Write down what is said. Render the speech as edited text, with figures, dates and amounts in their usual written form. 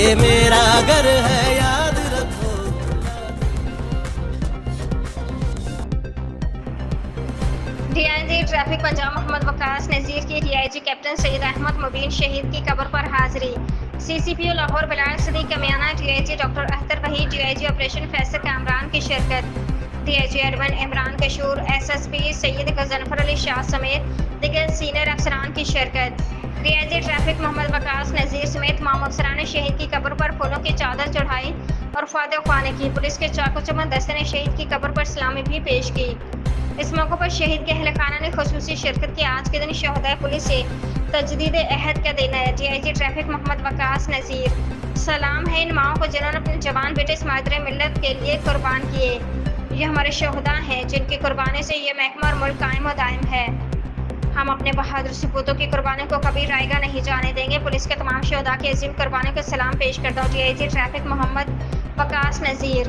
یہ میرا گھر ہے یاد رکھو. D I G traffic Punjab Muhammad Waqas Nazir کی D I G captain Syed Ahmad Mubeen شہید کی قبر پر حاضری. C C P O Lahore Bilal Siddique Kamiana, D I G doctor Akhtar Waheed, D I G operation Faisal Kamran کی شرکت. D I G urban Imran Kishwar, S S P Syed Ghazanfar Ali Shah سمیت دیگر سینئر افسران کی شرکت. D I G traffic Muhammad Waqas Nazir سمیت تمام افسران نے شہید کی قبر پر پھولوں کی چادر چڑھائی اور فاتح خوانے کی. پولیس کے چاق و چمن دستے نے شہید کی قبر پر سلامی بھی پیش کی. اس موقع پر شہید کے اہل خانہ نے خصوصی شرکت کی. آج کے دن شہدائے پولیس سے تجدید عہد کا دن ہے. D I G traffic Muhammad Waqas Nazir. سلام ہے ان ماؤں کو جنہوں نے اپنے جوان بیٹے اس مادر ملت کے لیے قربان کیے. یہ ہمارے شہداء ہیں جن کی قربانی سے یہ محکمہ اور ملک قائم و دائم ہے. ہم اپنے بہادر سپوتوں کی قربانی کو کبھی رائیگاں نہیں جانے دیں گے. پولیس کے تمام شہداء کی عظیم قربانی کو سلام پیش کرتا ہوں. D I G traffic Muhammad Waqas Nazir.